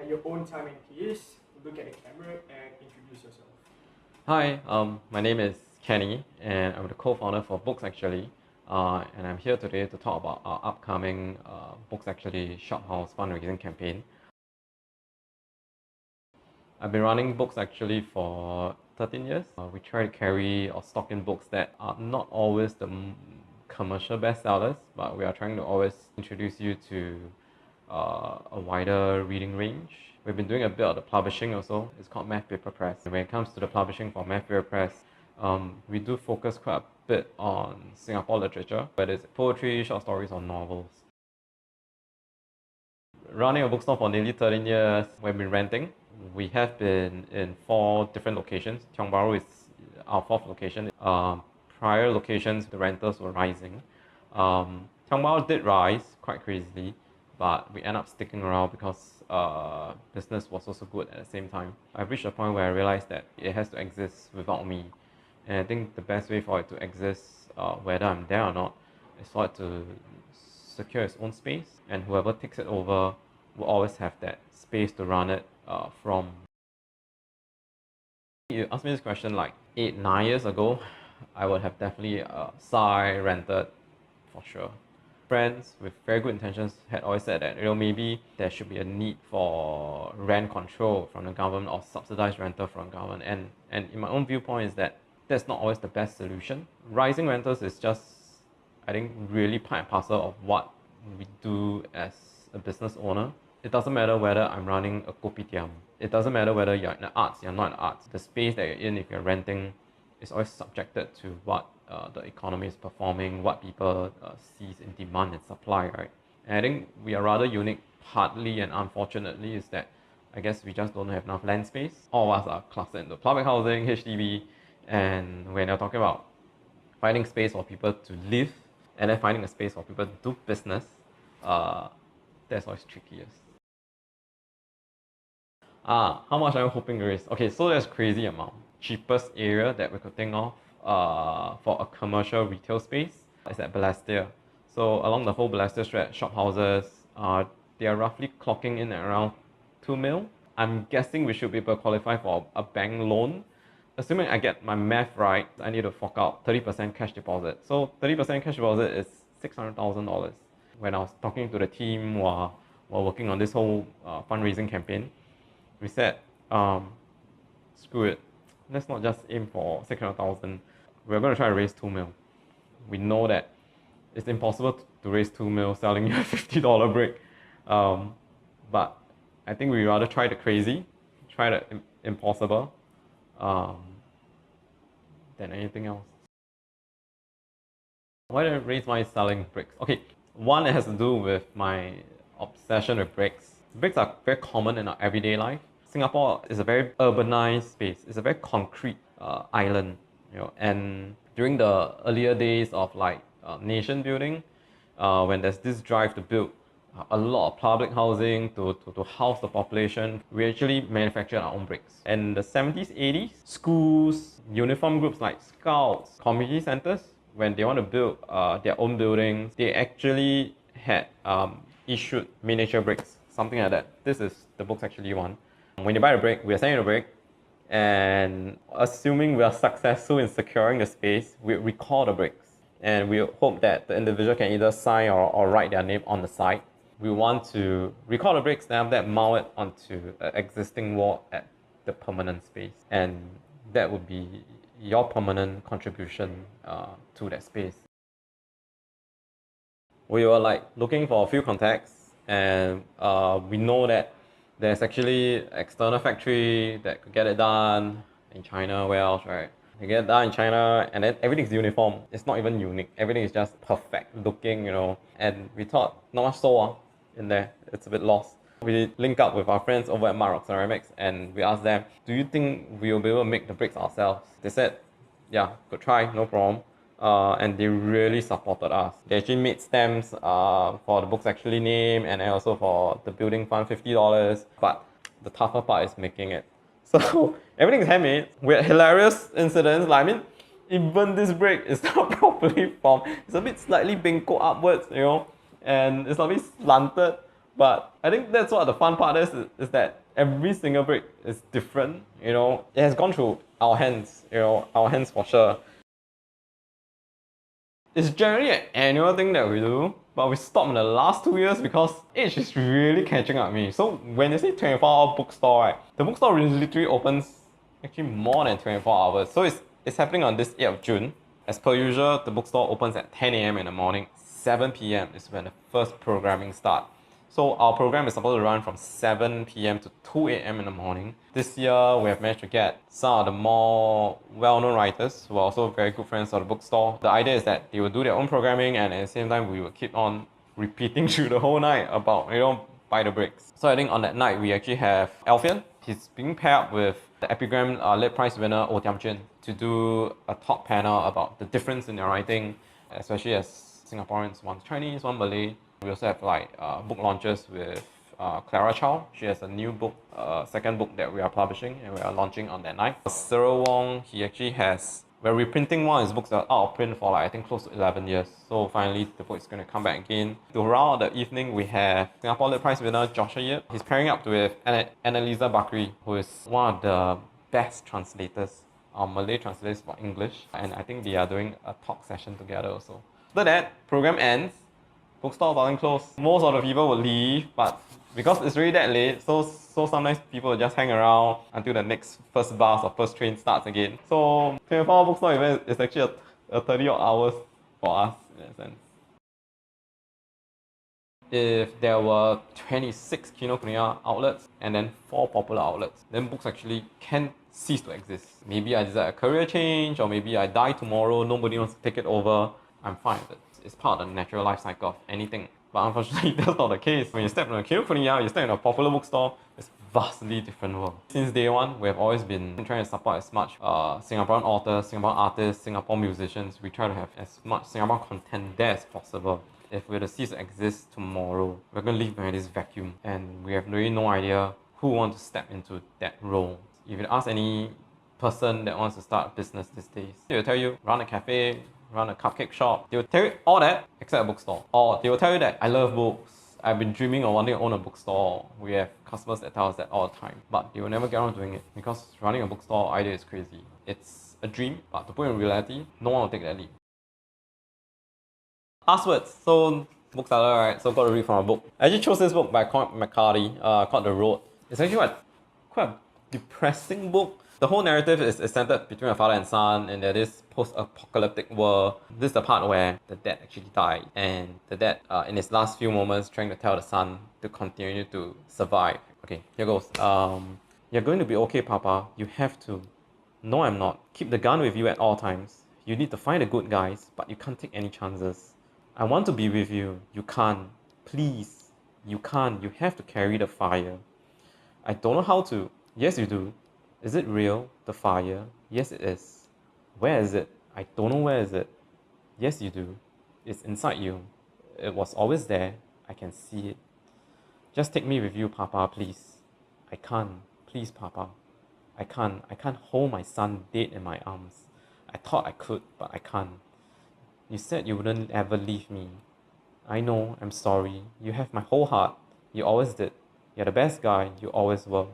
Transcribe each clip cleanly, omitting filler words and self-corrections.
at your own time and pace, look at the camera and introduce yourself. Hi, my name is Kenny, and I'm the co-founder for BooksActually, and I'm here today to talk about our upcoming BooksActually Shophouse fundraising campaign. I've been running BooksActually for 13 years. We try to carry or stock in books that are not always the commercial bestsellers, but we are trying to always introduce you to a wider reading range. We've been doing a bit of the publishing also. It's called Math Paper Press. When it comes to the publishing for Math Paper Press, we do focus quite a bit on Singapore literature, whether it's poetry, short stories, or novels. Running a bookstore for nearly 13 years, we've been renting. We have been in 4 different locations. Tiong Bahru is our 4th location. Prior locations, the rentals were rising. Tiong Bahru did rise quite crazily, but we end up sticking around because business was also good at the same time. I've reached a point where I realized that it has to exist without me. And I think the best way for it to exist, whether I'm there or not, is for it to secure its own space, and whoever takes it over will always have that space to run it from. You asked me this question like 8-9 years ago, I would have definitely rented for sure. Friends with very good intentions had always said that maybe there should be a need for rent control from the government or subsidized rental from the government, and in my own viewpoint is that that's not always the best solution. Rising rentals is just, I think, really part and parcel of what we do as a business owner. It doesn't matter whether I'm running a kopitiam. It doesn't matter whether you're in the arts, you're not in the arts. The space that you're in, if you're renting, is always subjected to what the economy is performing, what people sees in demand and supply, right? And I think we are rather unique, partly and unfortunately, is that I guess we just don't have enough land space. All of us are clustered into public housing, HDB, and when you're talking about finding space for people to live and then finding a space for people to do business, that's always trickiest. How much I'm hoping to raise? Okay, so there's crazy amount. Cheapest area that we could think of for a commercial retail space is at Balestier. So along the whole Balestier stretch, shop houses, they are roughly clocking in at around 2 mil. I'm guessing we should be able to qualify for a bank loan. Assuming I get my math right, I need to fork out 30% cash deposit. So 30% cash deposit is $600,000. When I was talking to the team while working on this whole fundraising campaign, we said, screw it. Let's not just aim for 600,000. We're going to try to raise 2 mil. We know that it's impossible to raise 2 mil selling you a $50 brick. But I think we rather try the crazy, try the impossible, than anything else. Why did I raise money selling bricks? Okay, one, it has to do with my obsession with bricks. Bricks are very common in our everyday life. Singapore is a very urbanized space. It's a very concrete island, and during the earlier days of nation building, when there's this drive to build a lot of public housing to house the population, we actually manufactured our own bricks. In the 70s, 80s, schools, uniform groups like scouts, community centers, when they want to build their own buildings, they actually had issued miniature bricks, something like that. This is the BooksActually one. When you buy a brick, we are selling a brick, and assuming we are successful in securing the space, we record the bricks. And we hope that the individual can either sign or write their name on the side. We want to record the bricks, then have that mount it onto an existing wall at the permanent space. And that would be your permanent contribution to that space. We were looking for a few contacts, and we know that there's actually an external factory that could get it done in China. Where else, right? They get it done in China, and then everything's uniform. It's not even unique. Everything is just perfect looking, And we thought, not much soul in there. It's a bit lost. We link up with our friends over at Rock Ceramics, and we asked them, do you think we'll be able to make the bricks ourselves? They said, yeah, good try, no problem. And they really supported us. They actually made stamps for the BooksActually name, and also for the building fund, $50. But the tougher part is making it. So everything is handmade. We had hilarious incidents. Even this brick is not properly formed. It's a bit slightly bingko upwards, and it's a bit slanted. But I think that's what the fun part is that every single brick is different. You know, it has gone through our hands. You know, our hands for sure. It's generally an annual thing that we do, but we stopped in the last 2 years because age is really catching up me. So when you say 24-hour bookstore, right, the bookstore literally opens actually more than 24 hours. So it's happening on this 8th of June. As per usual, the bookstore opens at 10 a.m. in the morning. 7 p.m. is when the first programming starts. So our program is supposed to run from 7 p.m. to 2 a.m. in the morning. This year, we have managed to get some of the more well-known writers who are also very good friends of the bookstore. The idea is that they will do their own programming, and at the same time, we will keep on repeating through the whole night about, buy the bricks. So I think on that night, we actually have Alfian. He's being paired up with the Epigram Lit Prize winner Oh Tiam Chun to do a talk panel about the difference in their writing, especially as Singaporeans, one Chinese, one Malay. We also have book launches with Clara Chow. She has a new book, second book that we are publishing and we are launching on that night. Cyril Wong, he actually has, we're reprinting one of his books that are out of print for I think close to 11 years. So finally the book is going to come back again. To round out the evening, we have Singapore Lit Prize winner Joshua Yip. He's pairing up with Annalisa Bakri, who is one of the best translators, Malay translators for English. And I think they are doing a talk session together also. After that, program ends. Bookstore doesn't close. Most of the people will leave, but because it's really that late, so sometimes people will just hang around until the next first bus or first train starts again. So 24-hour bookstore event is actually a 30-odd hours for us in that sense. If there were 26 Kinokuniya outlets and then 4 popular outlets, then BooksActually can cease to exist. Maybe I decide a career change, or maybe I die tomorrow, nobody wants to take it over. I'm fine with it. It's part of the natural life cycle of anything. But unfortunately, that's not the case. When you step in a Kinokuniya, you step in a popular bookstore, it's a vastly different world. Since day one, we have always been trying to support as much Singaporean authors, Singaporean artists, Singapore musicians. We try to have as much Singapore content there as possible. If we were to cease to exist tomorrow, we're going to leave behind this vacuum. And we have really no idea who wants to step into that role. If you ask any person that wants to start a business these days, they'll tell you, run a cafe, run a cupcake shop. They will tell you all that except a bookstore. Or they will tell you that I love books. I've been dreaming of wanting to own a bookstore. We have customers that tell us that all the time. But they will never get around doing it because running a bookstore idea is crazy. It's a dream, but to put in reality, no one will take that leap. Last words. So, bookseller, right? So, got to read from a book. I actually chose this book by Cormac McCarthy called The Road. It's actually quite a depressing book. The whole narrative is centered between a father and son, and there is post-apocalyptic world. This is the part where the dad actually died, and the dad, in his last few moments, trying to tell the son to continue to survive. Okay, here goes. You're going to be okay, Papa. You have to. No, I'm not. Keep the gun with you at all times. You need to find the good guys, but you can't take any chances. I want to be with you. You can't. Please. You can't. You have to carry the fire. I don't know how to. Yes, you do. Is it real, the fire? Yes, it is. Where is it? I don't know where is it. Yes, you do. It's inside you. It was always there. I can see it. Just take me with you, Papa, please. I can't. Please, Papa. I can't hold my son dead in my arms. I thought I could, but I can't. You said you wouldn't ever leave me. I know, I'm sorry. You have my whole heart. You always did. You're the best guy. You always were.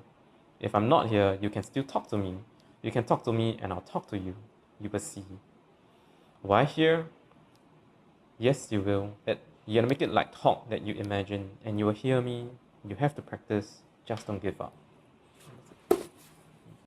If I'm not here, you can still talk to me. You can talk to me and I'll talk to you. You will see. Will I hear? Yes, you will. You're gonna make it like talk that you imagine, and you will hear me. You have to practice. Just don't give up.